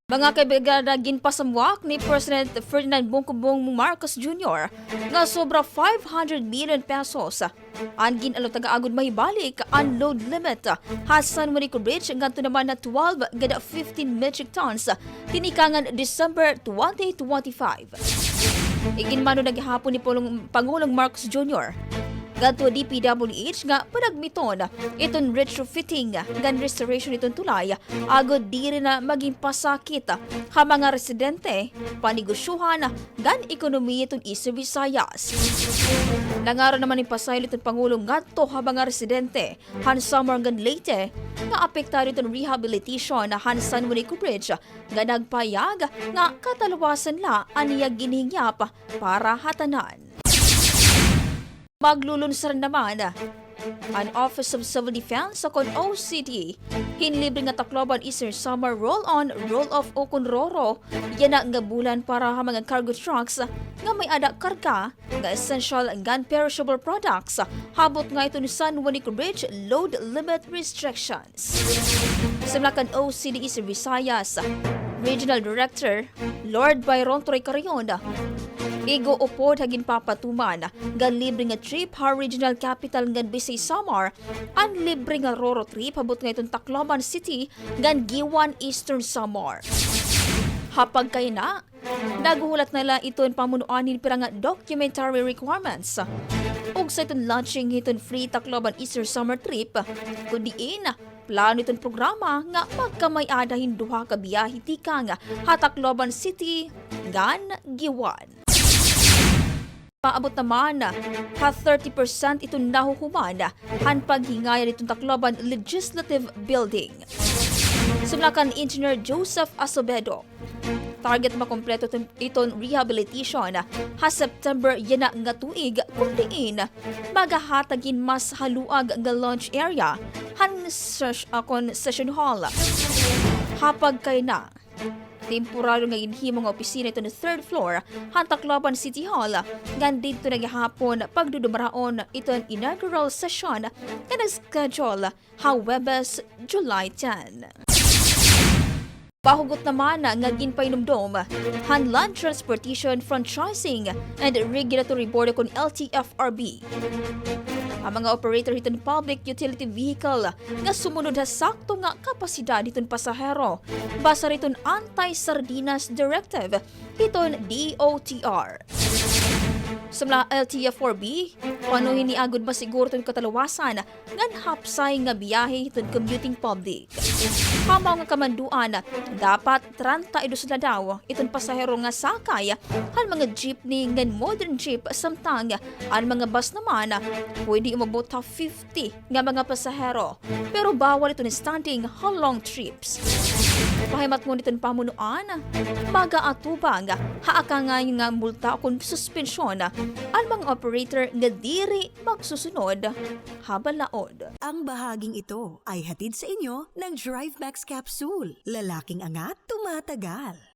Mga kaibigan, ginpasamwak ni President Ferdinand Bongbong Marcos Jr. nga sobra 500 million pesos ang GIN-ALOTAGA agud mahibalik unload limit San JUANICO Bridge ngadto naman na 12 gada 15 metric tons tinikangan December 2025. Iginmano naghapon ni Pangulong Marcos Jr. Gadto DPWH nga panagmiton iton retrofitting gan restoration iton tulay agod diri na maging pasakit ha mga residente panigosyuhan gan ekonomiya iton East Visayas. Nangaron naman ni pasaylo iton Pangulong ngadto ha mga residente han SAMAR gan Leyte nga apektado iton rehabilitation han San JUANICO Bridge nga nagpayag nga katalawasan la aniya ginhingyap para hatanan. Maglulunsar naman ang Office of Civil Defense sa OCD hinlibre nga Tacloban-EASTERN Summer Roll-On, Roll-Off o RORO yan nga bulan para ha mga cargo trucks nga may ada karga nga essential and perishable products habot nga ito ni San JUANICO Bridge load limit restrictions. Simlakan OCD Eastern Visayas Regional Director Lord Byron Torre Carayon igo upod hagin papatuman gan libre nga trip ha regional capital ngan Bisay Samar ang libre nga RORO trip habot nga itong Tacloban City ngan Giwan Eastern Samar. Hapag kay na naguhulat nila iton pamunuanin pira nga documentary requirements ug sa itong launching iton free Tacloban Eastern Summer trip kundiin plano itong programa nga magkamay-ada hinduha ka biyahe tika nga ha Tacloban City ngan Giwan. Paabot naman ha 30% itong nahuhuman han paghingayan itong Tacloban Legislative Building. Sumlakan Engineer Joseph Asobedo. Target makompleto iton rehabilitation ha September yana nga tuig kundiin magahatagin mas haluag nga launch area han session hall. Hapag kay na temporaryo nga ginhimo nga opisina ito na 3rd floor han Tacloban City Hall ngan dito naghapon pagdudumaraon ito ang inaugural session nga nag-schedule ha Webes, July 10. Pahugot naman nga ginpainumdom han Land Transportation Franchising and Regulatory Board kon LTFRB. Ang mga operator iton public utility vehicle nga sumunod sa sakto nga kapasidad iton pasahero basa riton Anti-SARDINAS Directive iton DOTR. Sa mga LTFRB, panuhin ni agud masiguro iton katalawasan ngan hapsay nga biyahe iton commuting public. Hamaw nga kamanduan, dapat 32 na daw iton pasahero nga sakay han mga jeepney ngan modern jeep samtang ang mga bus naman pwede umabot ta 50 nga mga pasahero pero bawal ito ni standing ha long trips. Pahimat mo niton pamunuan, magaatubang haaka nga multa o suspensyon ang mga operator nga diri magsusunod habang laod. Ang bahaging ito ay hatid sa inyo ng Drive Max Capsule. Lalaking angat, tumatagal.